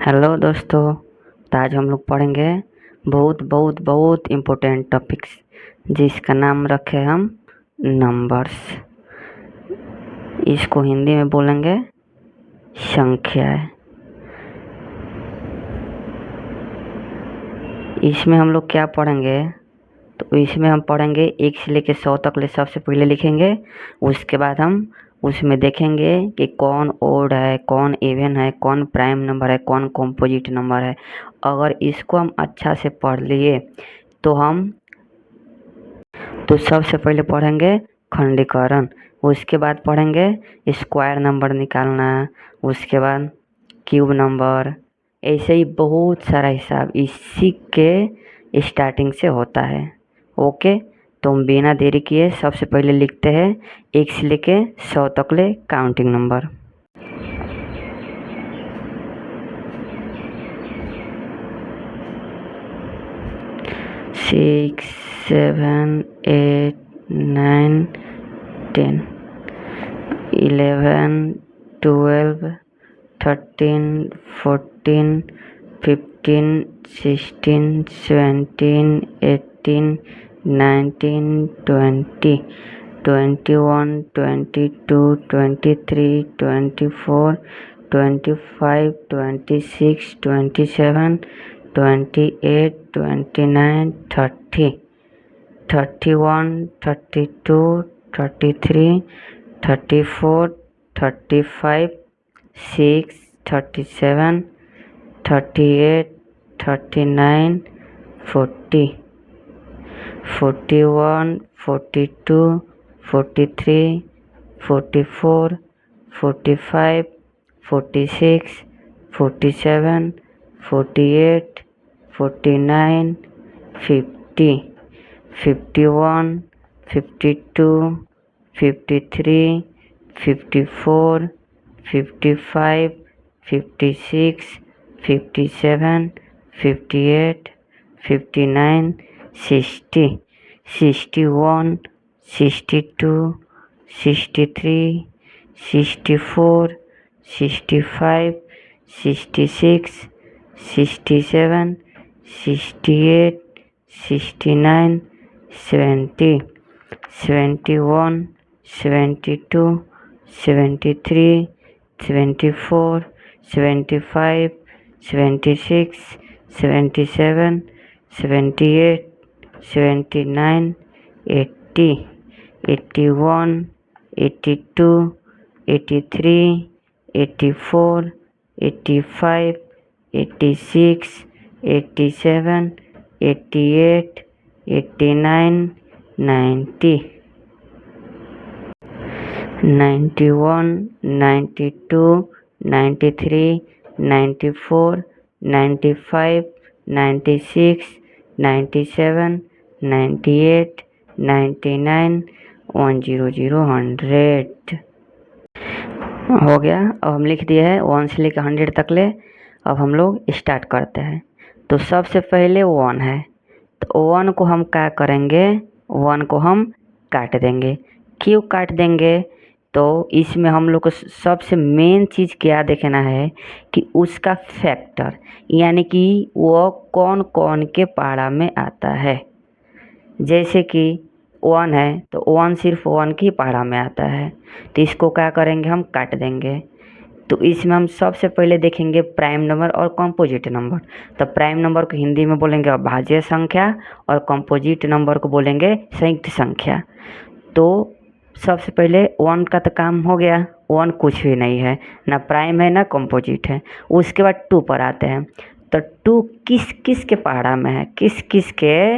Hello दोस्तों। तो आज हम लोग पढ़ेंगे बहुत बहुत बहुत इम्पोर्टेंट टॉपिक्स जिसका नाम रखे हम नंबर्स। इसको हिंदी में बोलेंगे संख्याएं। इसमें हम लोग क्या पढ़ेंगे, तो इसमें हम पढ़ेंगे 1 से लेकर 100 तक ले सबसे पहले लिखेंगे। उसके बाद हम उसमें देखेंगे कि कौन ओड है, कौन इवन है, कौन प्राइम नंबर है, कौन कॉम्पोजिट नंबर है। अगर इसको हम अच्छा से पढ़ लिए तो सबसे पहले पढ़ेंगे खंडीकरण, उसके बाद पढ़ेंगे स्क्वायर नंबर निकालना, उसके बाद क्यूब नंबर। ऐसे ही बहुत सारा हिसाब इसी के स्टार्टिंग से होता है। ओके, तो हम बिना देरी किए सबसे पहले लिखते हैं 1 से लेके 100 तक ले काउंटिंग नंबर। 6 7 8 9 10 11 12 13 14 15 16 17 18 19 20 21 22 23 24 25 26 27 28 29 30 31 32 33 34 35 6 37 38 39 40 41 42 43 44 45 46 47 48 49 50 51 52 53 54 55 56 57 58 59 60 61 62 63 64 65 66 67 68 69 70 71 72 73 74 75 76 77 78 79 80 81 82 83 84 85 86 87 88 89 90 91 92 93 94 95 96 97 98 99 100 100 हो गया। अब हम लिख दिए है 1 से लेकर 100 तक ले। अब हम लोग स्टार्ट करते हैं। तो सबसे पहले 1 है, तो 1 को हम क्या करेंगे, 1 को हम काट देंगे। क्यों काट देंगे, तो इसमें हम लोग को सबसे मेन चीज़ क्या देखना है कि उसका फैक्टर, यानी कि वो कौन कौन के पारा में आता है। जैसे कि 1 है तो 1 सिर्फ 1 की पारा में आता है, तो इसको क्या करेंगे, हम काट देंगे। तो इसमें हम सबसे पहले देखेंगे प्राइम नंबर और कंपोजिट नंबर। तो प्राइम नंबर को हिंदी में बोलेंगे अभाज्य संख्या और कंपोजिट नंबर को बोलेंगे संयुक्त संख्या। तो सबसे पहले 1 का तो काम हो गया, 1 कुछ भी नहीं है, ना प्राइम है ना कंपोजिट है। उसके बाद 2 पर आते हैं। तो 2 किस किस के पहाड़ा में है, किस किस के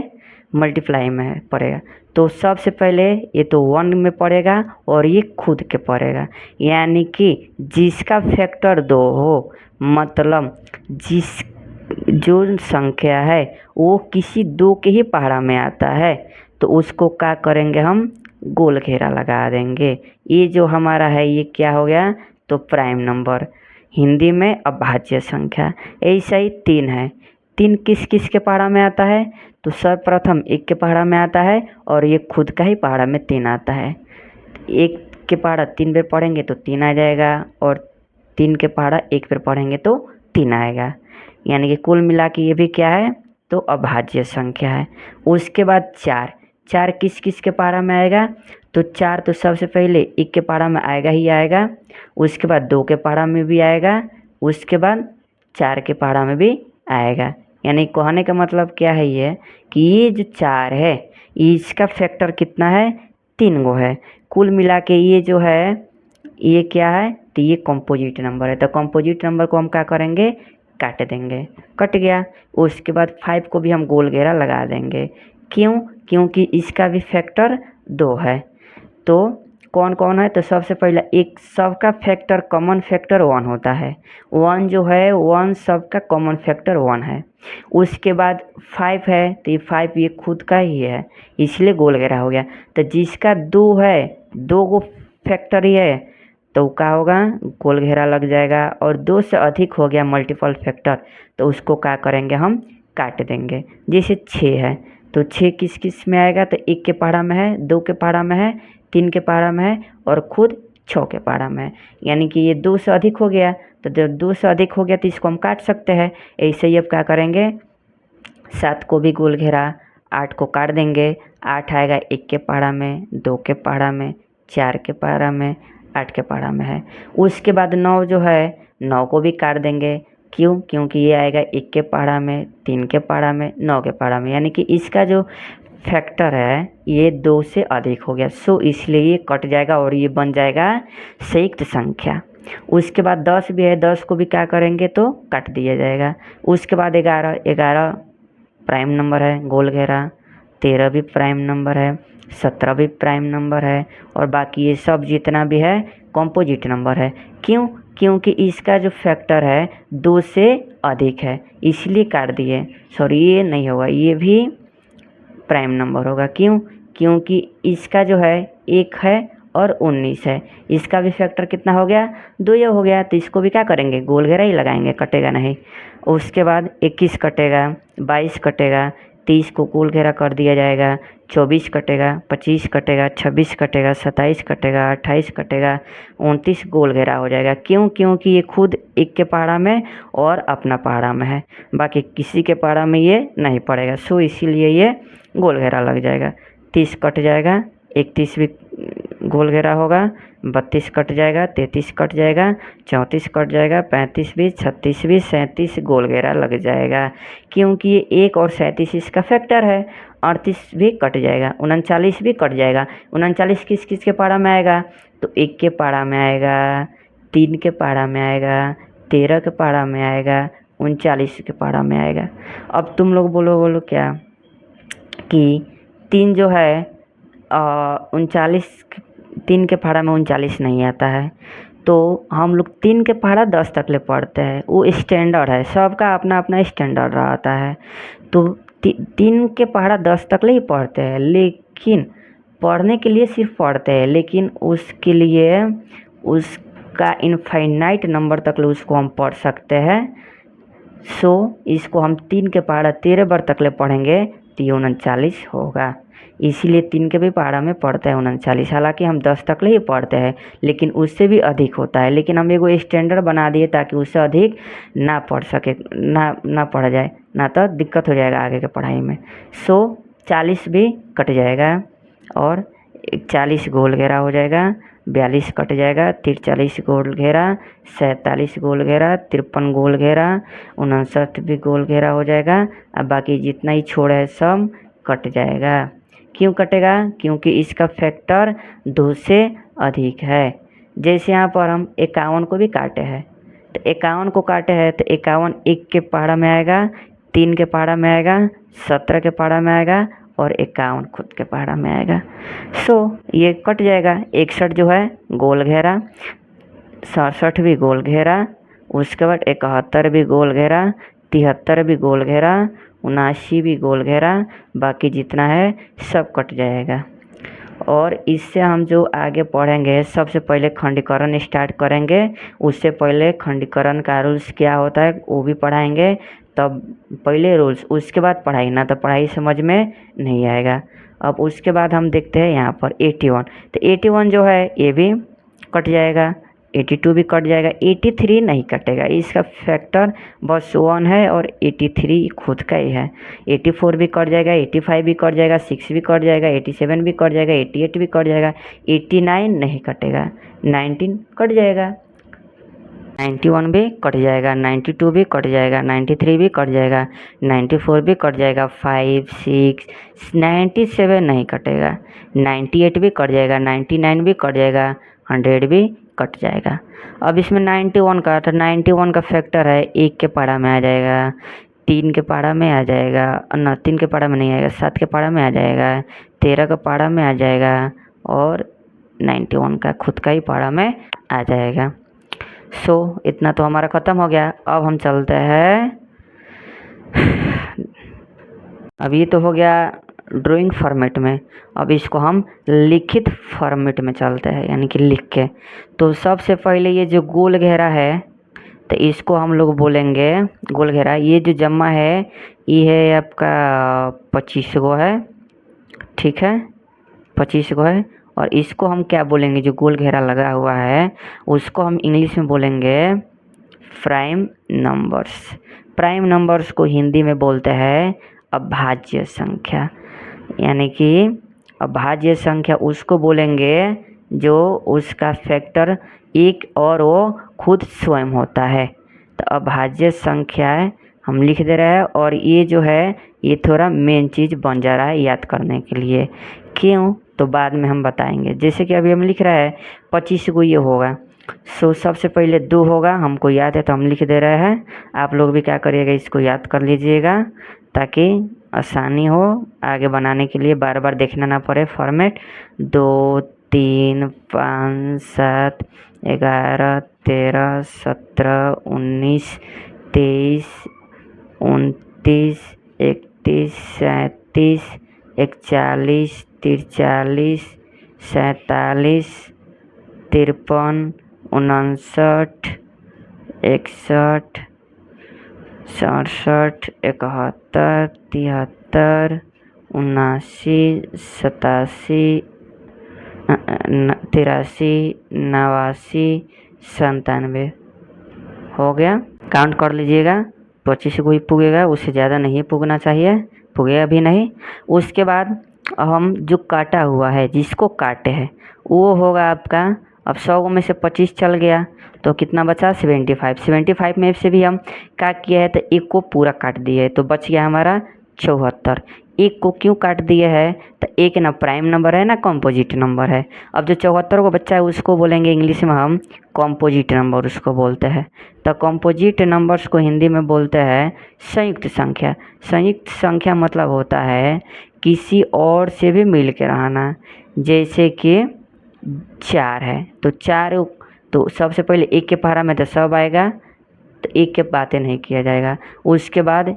मल्टीप्लाई में पड़ेगा। तो सबसे पहले ये तो 1 में पड़ेगा और ये खुद के पड़ेगा, यानी कि जिसका फैक्टर 2 हो, मतलब जिस जो संख्या है वो किसी 2 के ही पहाड़ा में आता है, तो उसको क्या करेंगे, हम गोल घेरा लगा देंगे। ये जो हमारा है ये क्या हो गया, तो प्राइम नंबर, हिंदी में अभाज्य संख्या। ऐसा ही 3 है, 3 किस किस के पहाड़ा में आता है, तो सर्वप्रथम 1 के पहाड़ा में आता है और ये खुद का ही पहाड़ा में 3 आता है। 1 के पहाड़ा 3 बार पढ़ेंगे तो 3 आ जाएगा, और 3 के पहाड़ा 1 बार पढ़ेंगे तो 3 आएगा, यानी कि कुल मिला के ये भी क्या है, तो अभाज्य संख्या है। उसके बाद 4, 4 किस किस के पारा में आएगा, तो 4 तो सबसे पहले 1 के पारा में आएगा ही आएगा, उसके बाद 2 के पारा में भी आएगा, उसके बाद 4 के पारा में भी आएगा। यानी कहने का मतलब क्या है ये, कि ये जो 4 है इसका फैक्टर कितना है, 3 गो है। कुल मिला के ये जो है ये क्या है, तो ये कंपोजिट नंबर है। तो कंपोजिट नंबर को हम क्या करेंगे, काट देंगे, कट गया। उसके बाद 5 को भी हम गोल घेरा लगा देंगे। क्यों, क्योंकि इसका भी फैक्टर 2 है। तो कौन कौन है, तो सबसे पहला एक सबका फैक्टर कॉमन फैक्टर 1 होता है। 1 जो है 1 सबका कॉमन फैक्टर 1 है। उसके बाद 5 है, तो ये 5 ये खुद का ही है, इसलिए गोल घेरा हो गया। तो जिसका 2 है, 2 गो फैक्टर ही है, तो क्या होगा, गोल घेरा लग जाएगा। और 2 से अधिक हो गया मल्टीपल फैक्टर, तो उसको क्या करेंगे, हम काट देंगे। जैसे 6 है, तो 6 किस किस में आएगा, तो 1 के पारा में है, 2 के पारा में है, 3 के पारा में है और खुद 6 के पारा में है। यानी कि ये 2 से अधिक हो गया, तो जब 2 से अधिक हो गया तो इसको हम काट सकते हैं। ऐसे ही अब क्या करेंगे, 7 को भी गोल घेरा, 8 को काट देंगे। 8 आएगा 1 के पारा में, 2 के पारा में, 4 के पारा में, 8 के पारा में है। उसके बाद 9 जो है, 9 को भी काट देंगे। क्यों, क्योंकि ये आएगा 1 के पारा में, 3 के पारा में, 9 के पारा में। यानी कि इसका जो फैक्टर है ये 2 से अधिक हो गया, सो इसलिए ये कट जाएगा और ये बन जाएगा संयुक्त संख्या। उसके बाद 10 भी है, 10 को भी क्या करेंगे, तो काट दिया जाएगा। उसके बाद 11, 11 प्राइम नंबर है, गोल घेरा। 13 भी प्राइम नंबर है, 17 भी प्राइम नंबर है, और बाकी ये सब जितना भी है कंपोजिट नंबर है। क्यों, क्योंकि इसका जो फैक्टर है 2 से अधिक है, इसलिए काट दिए। सॉरी, ये नहीं होगा, ये भी प्राइम नंबर होगा। क्यों, क्योंकि इसका जो है 1 है और 19 है, इसका भी फैक्टर कितना हो गया, 2 ये हो गया। तो इसको भी क्या करेंगे, गोल घेरा ही लगाएंगे, कटेगा नहीं। उसके बाद 21 कटेगा, 22 कटेगा, 30 को गोल घेरा कर दिया जाएगा, 24 कटेगा, 25 कटेगा, 26 कटेगा, 27 कटेगा, 28 कटेगा, 29 गोल घेरा हो जाएगा। क्यों, क्योंकि ये खुद 1 के पारा में और अपना पारा में है, बाकी किसी के पारा में ये नहीं पड़ेगा, सो इसीलिए ये गोल घेरा लग जाएगा। 30 कट जाएगा, 31 भी गोल घेरा होगा, 32 कट जाएगा, 33 कट जाएगा, 34 कट जाएगा, 35 भी, 36 भी, 37 गोल घेरा लग जाएगा। क्योंकि ये 1 और 37 इसका फैक्टर है। 38 भी कट जाएगा, 39 भी कट जाएगा। 39 किस किस के पारा में आएगा, तो 1 के पारा में आएगा, 3 के पारा में आएगा, 13 के पारा में आएगा, 39 के पारा में आएगा। अब तुम लोग बोलो क्या, कि 3 जो है 39, 3 के पारा में 39 नहीं आता है। तो हम लोग 3 के पारा 10 तक ले पढ़ते हैं, वो स्टैंडर्ड है, सबका अपना अपना स्टैंडर्ड रहता है। तो 3 के पारा 10 तक ले ही पढ़ते हैं, लेकिन पढ़ने के लिए सिर्फ पढ़ते हैं, लेकिन उसके लिए उसका इनफाइनाइट नंबर तक ले उसको हम पढ़ सकते हैं। सो इसको हम 3 के पारा 13 बार तक ले पढ़ेंगे तो ये 39 होगा। इसीलिए 3 के भी पारा में पढ़ता है 39। हालांकि हम 10 तक ले ही पढ़ते हैं, लेकिन उससे भी अधिक होता है, लेकिन हम एगो स्टैंडर्ड बना दिए ताकि उससे अधिक ना पढ़ सके, ना पढ़ा जाए, ना तो दिक्कत हो जाएगा आगे के पढ़ाई में। सो 40 भी कट जाएगा और 40 गोल घेरा हो जाएगा, 42 कट जाएगा, 43 गोल घेरा, 47 गोल घेरा, 53 गोल घेरा, 59 भी गोल घेरा हो जाएगा। अब बाकी जितना ही छोड़ है सब कट जाएगा। क्यों कटेगा, क्योंकि इसका फैक्टर 2 से अधिक है। जैसे यहाँ पर हम 51 को भी काटे हैं, तो 51 को काटे हैं तो 51 1 के पारा में आएगा, 3 के पारा में आएगा, 17 के पारा में आएगा और 51 खुद के पारा में आएगा। सो ये कट जाएगा। 61 जो है गोल घेरा, 67 भी गोल घेरा, उसके बाद 71 भी गोल घेरा, 73 भी गोल घेरा, 79 भी गोल घेरा, बाकी जितना है सब कट जाएगा। और इससे हम जो आगे पढ़ेंगे, सबसे पहले खंडीकरण स्टार्ट करेंगे। उससे पहले खंडीकरण का रूल्स क्या होता है वो भी पढ़ाएंगे, तब पहले रूल्स उसके बाद पढ़ाई, ना तो पढ़ाई समझ में नहीं आएगा। अब उसके बाद हम देखते हैं यहाँ पर 81। तो 81 जो है ये भी कट जाएगा, 82 भी कट जाएगा, 83 नहीं कटेगा, इसका फैक्टर बस 1 है और 83 खुद का ही है। 84 भी कट जाएगा, 85 भी कट जाएगा, 6 भी कट जाएगा, 87 भी कट जाएगा, 88 भी कट जाएगा, 89 नहीं कटेगा, 19 कट जाएगा, 91 भी कट जाएगा, 92 भी कट जाएगा, 93 भी कट जाएगा, 94 भी कट जाएगा, 5 6 97 नहीं कटेगा, 98 भी कट जाएगा, 99 भी कट जाएगा, 100 भी कट जाएगा। अब इसमें 91 का, तो 91 का फैक्टर है 1 के पारा में आ जाएगा, 3 के पारा में आ जाएगा, ना 3 के पारा में नहीं आएगा, 7 के पारा में आ जाएगा, 13 का पारा में आ जाएगा और 91 का खुद का ही पारा में आ जाएगा। इतना तो हमारा ख़त्म हो गया। अब हम चलते हैं, अब ये तो हो गया ड्राइंग फॉर्मेट में। अब इसको हम लिखित फॉर्मेट में चलते हैं, यानी कि लिख के। तो सबसे पहले ये जो गोल घेरा है, तो इसको हम लोग बोलेंगे गोल घेरा। ये जो जम्मा है ये है आपका 25 गो है, ठीक है, 25 गो है। और इसको हम क्या बोलेंगे, जो गोल घेरा लगा हुआ है उसको हम इंग्लिश में बोलेंगे प्राइम नंबर्स। प्राइम नंबर्स को हिंदी में बोलते हैं अभाज्य संख्या, यानी कि अभाज्य संख्या उसको बोलेंगे जो उसका फैक्टर 1 और वो खुद स्वयं होता है। तो अभाज्य संख्या हम लिख दे रहे हैं, और ये जो है ये थोड़ा मेन चीज़ बन जा रहा है याद करने के लिए। क्यों, तो बाद में हम बताएंगे। जैसे कि अभी हम लिख रहे हैं 25 को ये होगा, सबसे पहले 2 होगा, हमको याद है तो हम लिख दे रहे हैं। आप लोग भी क्या करिएगा, इसको याद कर लीजिएगा ताकि आसानी हो आगे बनाने के लिए, बार बार देखना ना पड़े फॉर्मेट। 2 3 5 7 11 13 17 19 23 29 31 37 41 43 47 53 59 61 67 71 73 79 87 83 89 97 हो गया। काउंट कर लीजिएगा, 25 को ही पुगेगा, उससे ज़्यादा नहीं पुगना चाहिए, पुगेगा भी नहीं। उसके बाद हम जो काटा हुआ है, जिसको काटे हैं वो होगा आपका, अब 100 में से 25 चल गया तो कितना बचा, 75। 75 में से भी हम क्या किया है, तो 1 को पूरा काट दिए तो बच गया हमारा 74। 1 को क्यों काट दिए है, तो 1 ना प्राइम नंबर है ना कॉम्पोजिट नंबर है। अब जो 74 को बच्चा है उसको बोलेंगे इंग्लिश में हम कॉम्पोजिट नंबर उसको बोलते हैं। तो कॉम्पोजिट नंबर्स को हिंदी में बोलते हैं संयुक्त संख्या। संयुक्त संख्या मतलब होता है किसी और से भी मिल के रहना। जैसे कि 4 है तो 4, तो सबसे पहले 1 के पहाड़ा में तो सब आएगा, तो 1 के बातें नहीं किया जाएगा। उसके बाद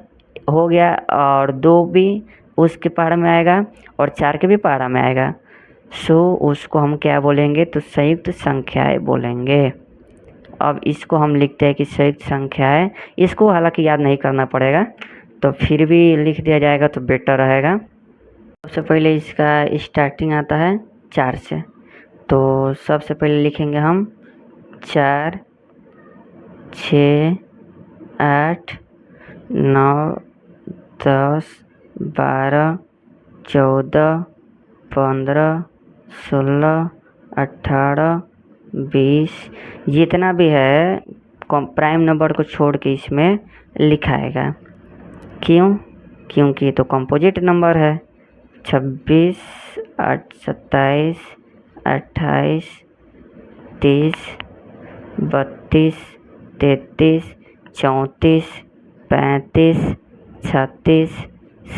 हो गया, और 2 भी उसके पहाड़ा में आएगा और 4 के भी पहाड़ा में आएगा। उसको हम क्या बोलेंगे, तो संयुक्त संख्याएं बोलेंगे। अब इसको हम लिखते हैं कि संयुक्त संख्या है। इसको हालांकि याद नहीं करना पड़ेगा, तो फिर भी लिख दिया जाएगा तो बेटर रहेगा। सबसे पहले इसका स्टार्टिंग आता है 4 से, तो सबसे पहले लिखेंगे हम 4 6 8 9 10 12 14 15 16 18 20 जितना भी है प्राइम नंबर को छोड़ के इसमें लिखाएगा। क्यों, क्योंकि ये तो कंपोजिट नंबर है। 26 8 27 28 30 32 33 34 35 36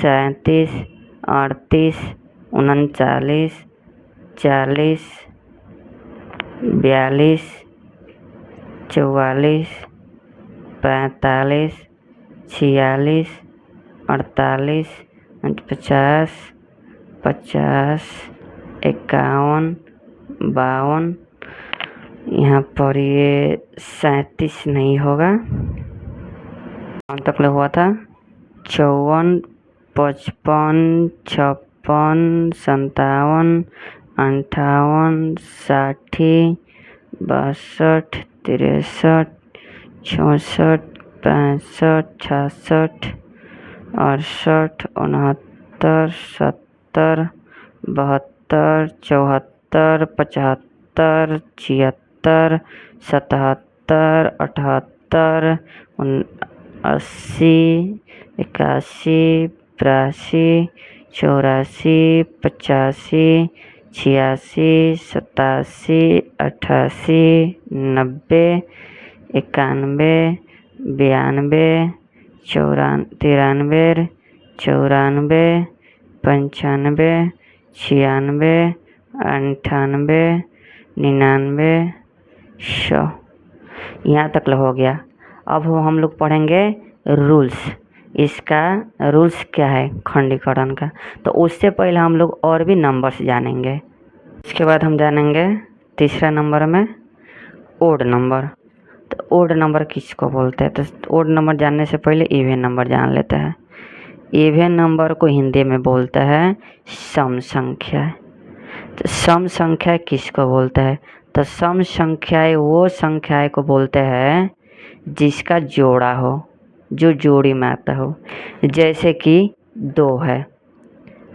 37 38 39 40 42 44 45 46 48 50 50 51 52, यहाँ पर ये 37 नहीं होगा, तक हुआ था 54 55 56 57 58 60 62, 63, 64, 65, 66, 68, 69, 70, 72, 74, 75, 76, 77, 78, 80, 81, 82, 84, 85, 86, 87, 88, 90, 91, 92, 93, 94, 95, 96, 98, 99, 100। यहाँ तक हो गया। अब हम लोग पढ़ेंगे रूल्स। इसका रूल्स क्या है खंडीकरण का, तो उससे पहले हम लोग और भी नंबर्स जानेंगे। इसके बाद हम जानेंगे तीसरा नंबर में ओड नंबर। तो ओड नंबर किसको बोलते हैं, तो ओड नंबर जानने से पहले इवन नंबर जान लेते हैं। इवन नंबर को हिंदी में बोलता है सम संख्या। तो सम संख्या किसको बोलता है, तो सम संख्याएं वो संख्याएं को बोलते हैं जिसका जोड़ा हो, जो जोड़ी में आता हो। जैसे कि 2 है,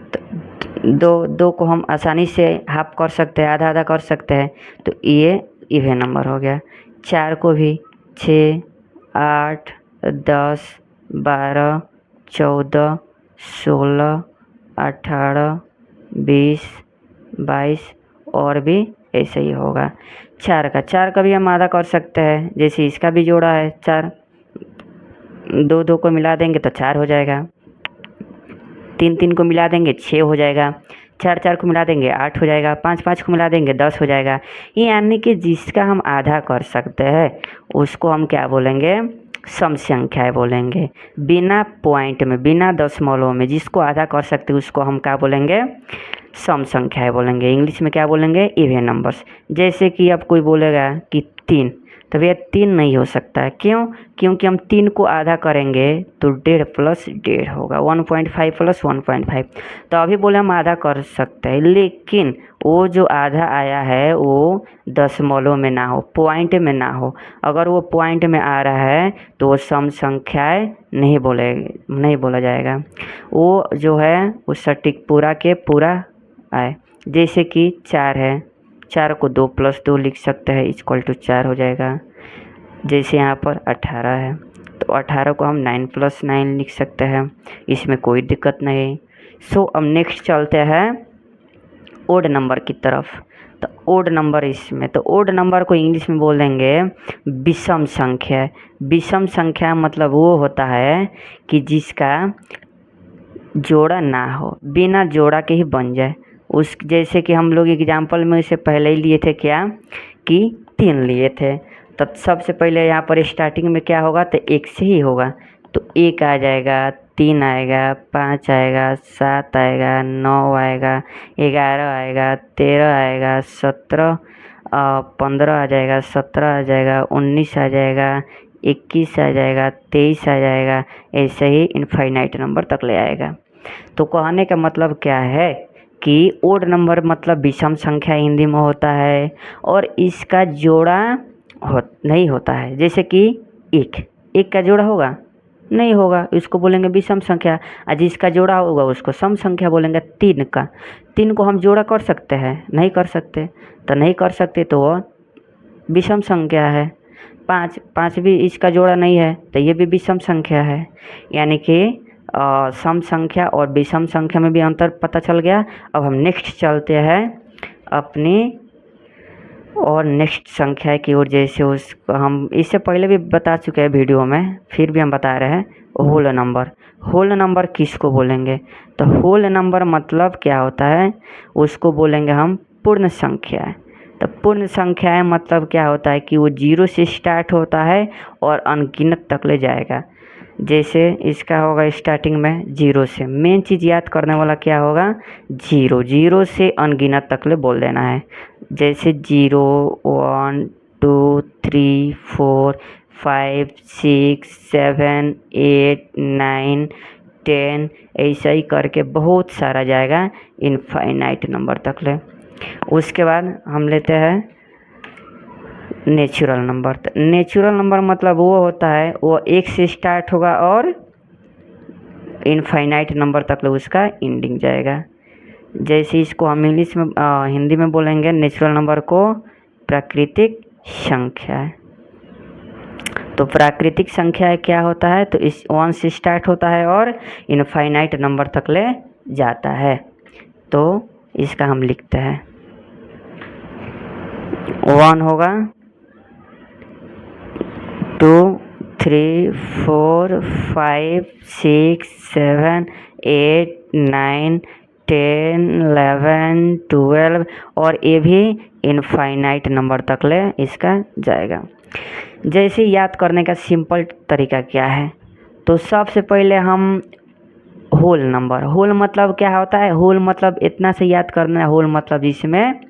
तो दो को हम आसानी से हाफ कर सकते हैं, आधा आधा कर सकते हैं, तो ये इवन नंबर हो गया। 4 को भी 6, 8, 10, 12, 14, 16, 18, 20, 22 और भी ऐसे ही होगा। 4 का भी हम आधा कर सकते हैं, जैसे इसका भी जोड़ा है 4, 2 को मिला देंगे तो 4 हो जाएगा। 3 को मिला देंगे 6 हो जाएगा। 4 को मिला देंगे 8 हो जाएगा। 5 को मिला देंगे 10 हो जाएगा। यानी कि जिसका हम आधा कर सकते हैं उसको हम क्या बोलेंगे, सम संख्याएं बोलेंगे। बिना पॉइंट में, बिना दशमलव में जिसको आधा कर सकते हैं उसको हम क्या बोलेंगे, सम संख्याएं बोलेंगे। इंग्लिश में क्या बोलेंगे, इवन नंबर्स। जैसे कि अब कोई बोलेगा कि 3, तो भैया 3 नहीं हो सकता है। क्यों, क्योंकि हम 3 को आधा करेंगे तो 1.5 प्लस 1.5 होगा, 1.5 प्लस 1.5। तो अभी बोले हम आधा कर सकते हैं, लेकिन वो जो आधा आया है वो दशमलव में ना हो, पॉइंट में ना हो। अगर वो पॉइंट में आ रहा है तो वो सम संख्याएं नहीं बोला जाएगा। वो जो है वो सटीक पूरा के पूरा आए। जैसे कि 4 है, 4 को 2 + 2 लिख सकते हैं, = 4 हो जाएगा। जैसे यहाँ पर 18 है, तो 18 को हम 9 + 9 लिख सकते हैं, इसमें कोई दिक्कत नहीं। अब नेक्स्ट चलते हैं ओड नंबर की तरफ। तो ओड नंबर इसमें, तो ओड नंबर को इंग्लिश में बोल देंगे विषम संख्या। विषम संख्या मतलब वो होता है कि जिसका जोड़ा ना हो, बिना जोड़ा के ही बन जाए। उस जैसे कि हम लोग एग्जाम्पल में इसे पहले ही लिए थे क्या, कि 3 लिए थे। तो सबसे पहले यहाँ पर स्टार्टिंग में क्या होगा, तो 1 से ही होगा। तो 1 आ जाएगा, 3 आएगा, 5 आएगा, 7 आएगा, 9 आएगा, 11 आएगा, 13 आएगा, 17, 15 आ जाएगा, 17 आ जाएगा, 19 आ जाएगा, 21 आ जाएगा, 23 आ जाएगा। ऐसे ही इनफाइनाइट नंबर तक ले आएगा। तो कहने का मतलब क्या है कि ओड नंबर मतलब विषम संख्या हिंदी में होता है, और इसका जोड़ा नहीं होता है। जैसे कि 1 का जोड़ा होगा, नहीं होगा, इसको बोलेंगे विषम संख्या। और जिसका जोड़ा होगा उसको सम संख्या बोलेंगे। 3 को हम जोड़ा कर सकते हैं, नहीं कर सकते, तो नहीं कर सकते तो वो विषम संख्या है। 5 भी इसका जोड़ा नहीं है, तो ये भी विषम संख्या है। यानी कि सम संख्या और विषम संख्या में भी अंतर पता चल गया। अब हम नेक्स्ट चलते हैं अपनी और नेक्स्ट संख्या की ओर। जैसे उसको हम इससे पहले भी बता चुके हैं वीडियो में, फिर भी हम बता रहे हैं, होल नंबर। होल नंबर किसको बोलेंगे, तो होल नंबर मतलब क्या होता है, उसको बोलेंगे हम पूर्ण संख्या। तो पूर्ण संख्याएं मतलब क्या होता है कि वो 0 से स्टार्ट होता है और अनगिनत तक ले जाएगा। जैसे इसका होगा स्टार्टिंग में 0 से। मेन चीज़ याद करने वाला क्या होगा, 0 से अनगिनत तक ले बोल देना है। जैसे 0, 1, 2, 3, 4, 5, 6, 7, 8, 9, 10, ऐसा ही करके बहुत सारा जाएगा इनफाइनाइट नंबर तक ले। उसके बाद हम लेते हैं नेचुरल नंबर। तो नेचुरल नंबर मतलब वो होता है वो 1 से स्टार्ट होगा और इनफाइनाइट नंबर तक उसका एंडिंग जाएगा। जैसे इसको हम इंग्लिश में हिंदी में बोलेंगे नेचुरल नंबर को प्राकृतिक संख्या। तो प्राकृतिक संख्या क्या होता है, तो इस 1 से स्टार्ट होता है और इनफाइनाइट नंबर तक ले जाता है। तो इसका हम लिखते हैं 1 होगा, 2 3 4 5 6 7 8 9 10 11 12 और ये भी इनफाइनाइट नंबर तक ले इसका जाएगा। जैसे याद करने का सिंपल तरीका क्या है, तो सबसे पहले हम होल नंबर, होल मतलब क्या होता है, होल मतलब इतना से याद करना है, होल मतलब जिसमें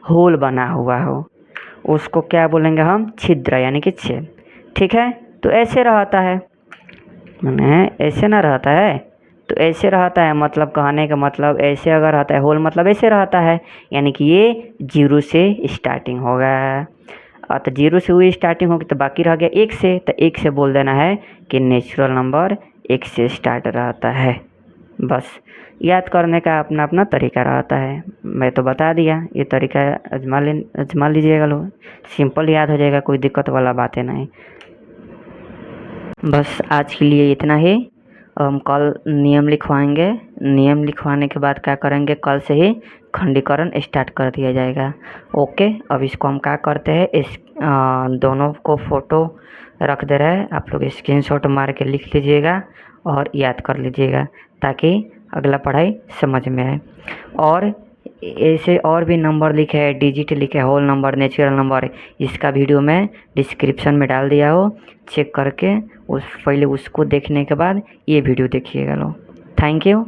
होल बना हुआ हो उसको क्या बोलेंगे हम, छिद्र यानी कि छेद। ठीक है, तो ऐसे रहता है, मैंने ऐसे ना रहता है, तो ऐसे रहता है, मतलब कहने का मतलब ऐसे अगर रहता है होल मतलब ऐसे रहता है, यानी कि ये 0 से स्टार्टिंग होगा। तो 0 से हुई स्टार्टिंग होगी तो बाकी रह गया 1 से, तो 1 से बोल देना है कि नेचुरल नंबर 1 से स्टार्ट रहता है। बस याद करने का अपना अपना तरीका रहता है, मैं तो बता दिया, ये तरीका आजमा लीजिएगा लोग, सिंपल याद हो जाएगा, कोई दिक्कत वाला बात है नहीं। बस आज के लिए इतना ही। हम कल नियम लिखवाएंगे, नियम लिखवाने के बाद क्या करेंगे, कल से ही खंडीकरण स्टार्ट कर दिया जाएगा। ओके, अब इसको हम क्या करते हैं, इस दोनों को फ़ोटो रख दे रहे हैं, आप लोग स्क्रीनशॉट मार के लिख लीजिएगा और याद कर लीजिएगा ताकि अगला पढ़ाई समझ में आए। और ऐसे और भी नंबर लिखे हैं, डिजिट लिखे हैं, होल नंबर, नेचुरल नंबर, इसका वीडियो मैं डिस्क्रिप्शन में डाल दिया हो, चेक करके पहले उसको देखने के बाद ये वीडियो देखिएगा लोग। Thank you.